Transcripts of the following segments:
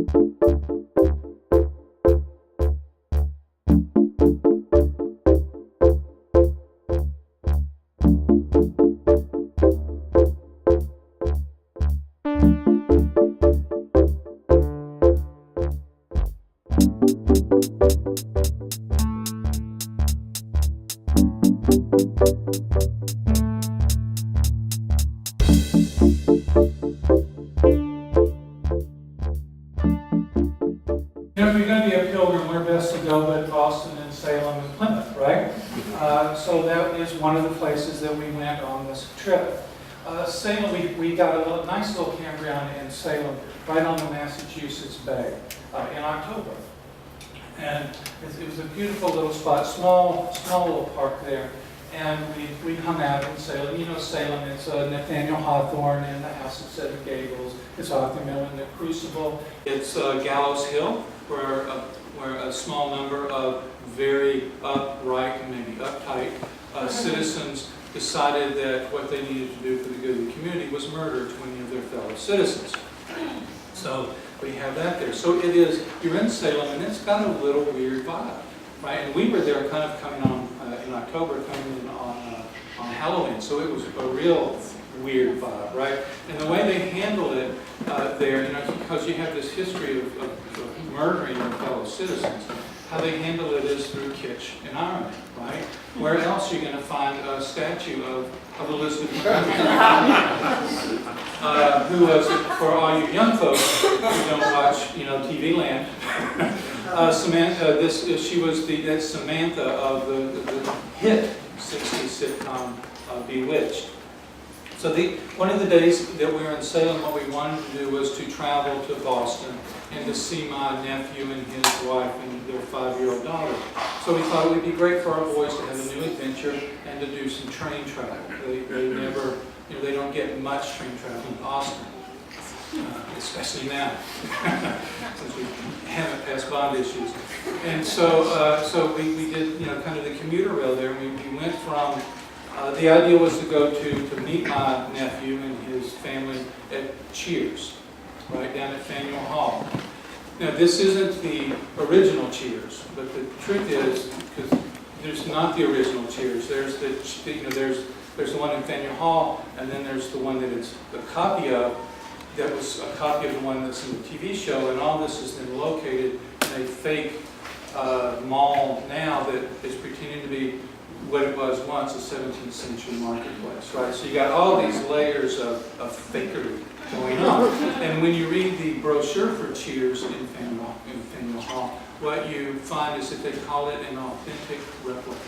If you're going to be a pilgrim, where best to go but Boston and Salem and Plymouth, right? So that is one of the places that we went on this trip. Salem, we got a nice little campground in Salem, right on the Massachusetts Bay in October. And it was a beautiful little spot, small little park there. And we hung out in Salem. You know Salem, it's Nathaniel Hawthorne and the House of Seven Gables. It's Arthur Miller and the Crucible. It's Gallows Hill, where a small number of very upright and maybe uptight citizens decided that what they needed to do for the good of the community was murder 20 of their fellow citizens. So we have that there. So it is, you're in Salem and it's got a little weird vibe, right? And we were there kind of coming on in October, coming in on Halloween. So it was a real weird vibe, right? And the way they handled it there, you know, because you have this history of murdering your fellow citizens, how they handle it is through kitsch and irony, right? Where else are you going to find a statue of Elizabeth Montgomery, who was, for all you young folks who don't watch, you know, TV Land, Samantha, she was that's Samantha of the hit 60s sitcom Bewitched. So one of the days that we were in Salem, what we wanted to do was to travel to Boston and to see my nephew and his wife and their 5-year-old daughter. So we thought it would be great for our boys to have a new adventure and to do some train travel. They never, you know, they don't get much train travel in Boston, especially now, since we haven't passed bond issues. And so we did, you know, kind of the commuter rail there. We went from. The idea was to go to meet my nephew and his family at Cheers, right down at Faneuil Hall. Now this isn't the original Cheers, but the truth is, because there's not the original Cheers. There's there's the one in Faneuil Hall, and then there's the one that it's a copy of. That was a copy of the one that's in the TV show, and all this is then located in a fake mall now that is pretending to be what it was once, a 17th century marketplace, right? So you got all these layers of fakery going on. And when you read the brochure for Cheers in Faneuil Hall, what you find is that they call it an authentic replica.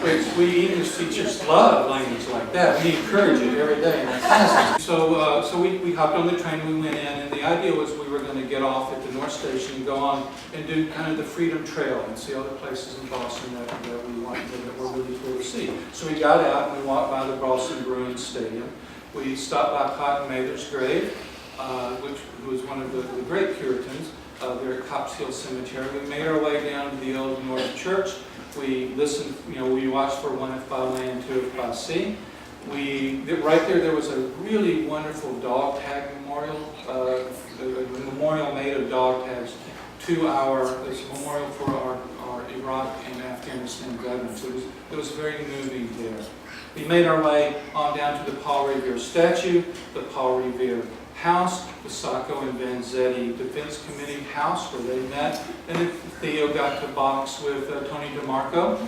Which we English teachers love language like that. We encourage it every day in our classes. So we hopped on the train, we went in, and the idea was we were going to get off at the North Station and go on and do kind of the Freedom Trail and see all the places in Boston that we wanted, that were really cool to see. So we got out and we walked by the Boston Bruins Stadium. We stopped by Cotton Mather's grave, who was one of the great Puritans. There at Copp's Hill Cemetery. We made our way down to the old North Church. We listened, you know, we watched for 1 by land, 2 by sea. Right there was a really wonderful dog tag memorial, a memorial made of dog tags to this memorial for our Iraq and Afghanistan veterans. It was very moving there. We made our way on down to the Paul Revere statue, the Paul Revere house, the Sacco and Vanzetti Defense Committee house where they met. And then Theo got to box with Tony DeMarco,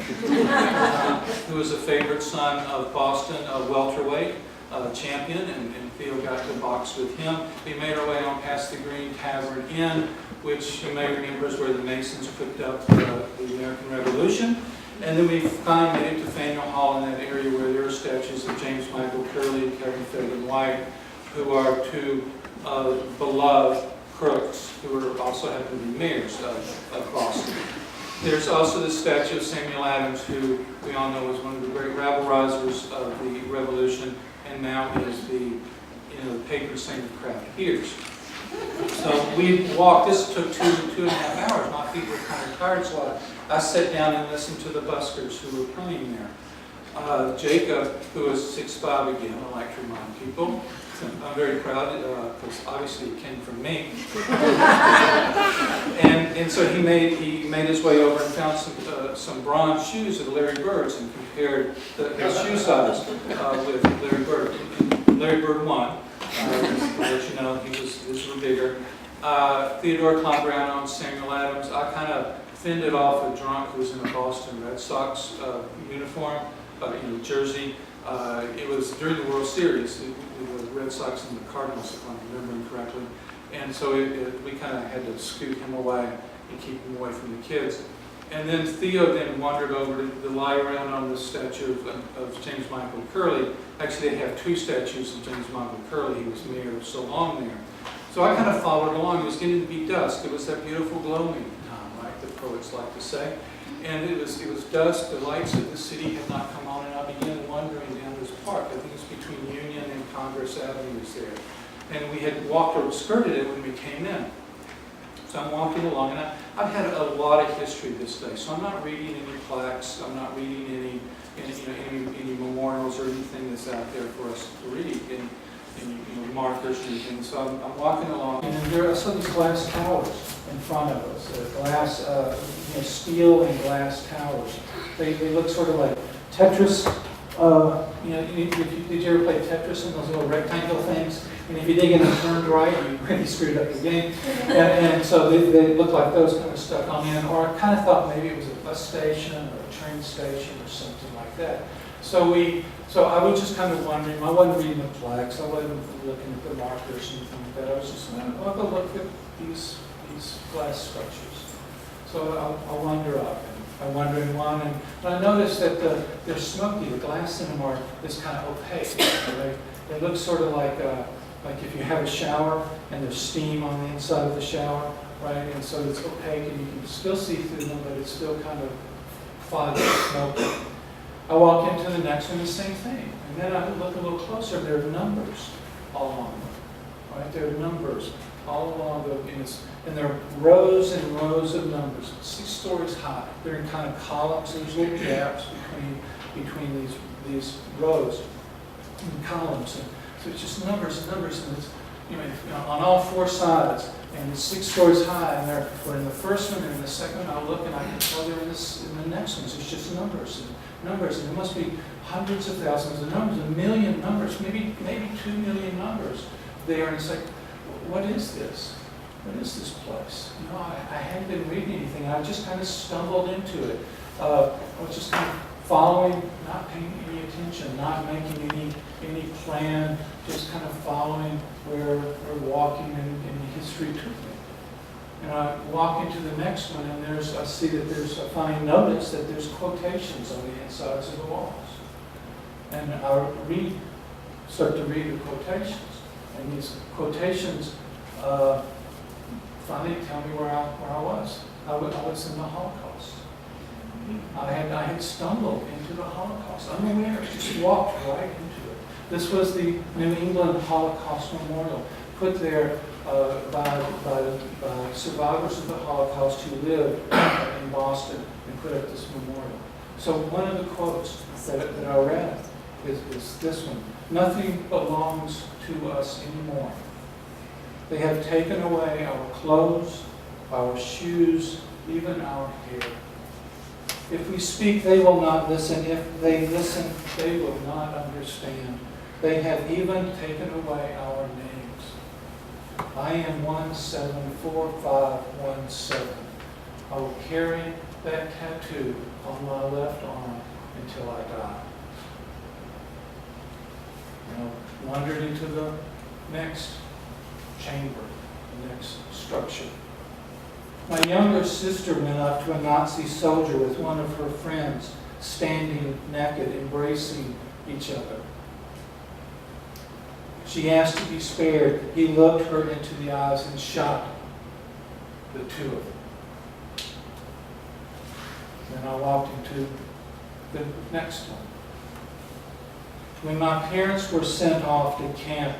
who was a favorite son of Boston, a welterweight champion, and Theo got to box with him. We made our way on past the Green Tavern Inn, which you may remember is where the Masons cooked up the American Revolution. And then we finally made it to Faneuil Hall in that area where there are statues of James Michael Curley and Kevin Fagan White, who are two beloved crooks who also happen to be mayors of Boston. There's also the statue of Samuel Adams, who we all know was one of the great rabble-rousers of the Revolution, and now is the patron saint of craft beers. So we walked. This took two and a half hours. My feet were kind of tired, so I sat down and listened to the buskers who were playing there. Jacob, who was 6'5" again, I like to remind people, I'm very proud because obviously it came from me. and so he made his way over and found some bronze shoes of Larry Bird's and compared his shoe size with Larry Bird. Larry Bird won. As you know, his were bigger. Theodore Tom Brown owned Samuel Adams. I kind of fended off a drunk who was in a Boston Red Sox uniform, jersey. It was during the World Series, the Red Sox and the Cardinals, if I'm remembering correctly. And so we kind of had to scoot him away and keep him away from the kids. And then Theo then wandered over to lie around on the statue of James Michael Curley. Actually, they have two statues of James Michael Curley. He was mayor of so long there. So I kind of followed along. It was getting to be dusk. It was that beautiful gloaming time, right, the poets like to say. And it was dusk. The lights of the city had not come on, and I began wandering down this park. I think it's between Union and Congress Avenues there. And we had walked or skirted it when we came in. So I'm walking along, and I've had a lot of history this day. So I'm not reading any plaques. I'm not reading any memorials or anything that's out there for us to read. Any markers or anything. So I'm walking along, and there are some of these glass towers in front of us. Glass, steel and glass towers. They look sort of like Tetris. Did you ever play Tetris in those little rectangle things? And if you dig in and turned right, you really screwed up the game. And so they look like those kind of stuck on in. Or I kind of thought maybe it was a bus station or a train station or something like that. So I was just kind of wondering. I wasn't reading the plaques. I wasn't looking at the markers or anything like that. I was just I'll go look at these glass structures. So I'll wander up. I wander in one, and I noticed that they're smoky. The glass in them is kind of opaque. They look sort of like if you have a shower and there's steam on the inside of the shower, right? And so it's opaque, and you can still see through them, but it's still kind of foggy, smoky. I walk into the next one, the same thing. And then I look a little closer, and there are numbers all along them, right? There are numbers all along and there are rows and rows of numbers, 6 stories high. They're in kind of columns. There's little gaps between these rows and columns. And so it's just numbers and numbers, and it's on all 4 sides. And it's 6 stories high, and we're in the first one, and in the second one. I look, and I can tell they're in the next ones. It's just numbers and numbers, and there must be hundreds of thousands of numbers, 1 million numbers, maybe 2 million numbers there. And it's like, what is this? What is this place? I hadn't been reading anything. I just kind of stumbled into it. I was just kind of following, not paying any attention, not making any plan, just kind of following where we're walking and the history took me. And I walk into the next one, and I find notice that there's quotations on the insides of the walls. And I start to read the quotations. And these quotations finally tell me where I was. I was in the Holocaust. I had stumbled into the Holocaust. Unaware, just walked right into it. This was the New England Holocaust Memorial, put there by survivors of the Holocaust who lived in Boston, and put up this memorial. So one of the quotes that I read is this one: "Nothing belongs to us anymore. They have taken away our clothes, our shoes, even our hair. If we speak, they will not listen. If they listen, they will not understand. They have even taken away our names. I am 174517. I will carry that tattoo on my left arm until I die." Wandered into the next chamber, the next structure. My younger sister went up to a Nazi soldier with one of her friends, standing naked, embracing each other. She asked to be spared. He looked her into the eyes and shot the two of them. Then I walked into the next one. When my parents were sent off to camp,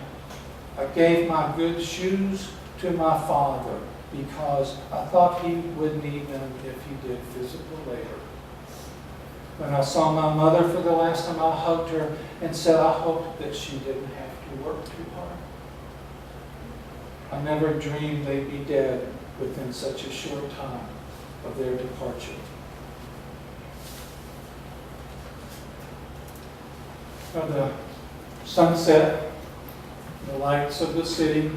I gave my good shoes to my father because I thought he would need them if he did physical labor. When I saw my mother for the last time, I hugged her and said I hoped that she didn't have to who worked too hard. I never dreamed they'd be dead within such a short time of their departure. The sunset, the lights of the city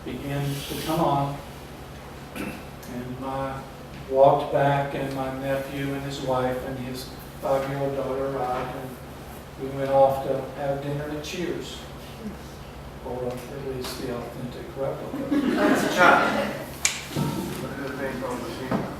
began to come on, and I walked back, and my nephew and his wife and his 5-year-old daughter arrived, and we went off to have dinner at Cheers, or at least the authentic replica. What do you think of the scene?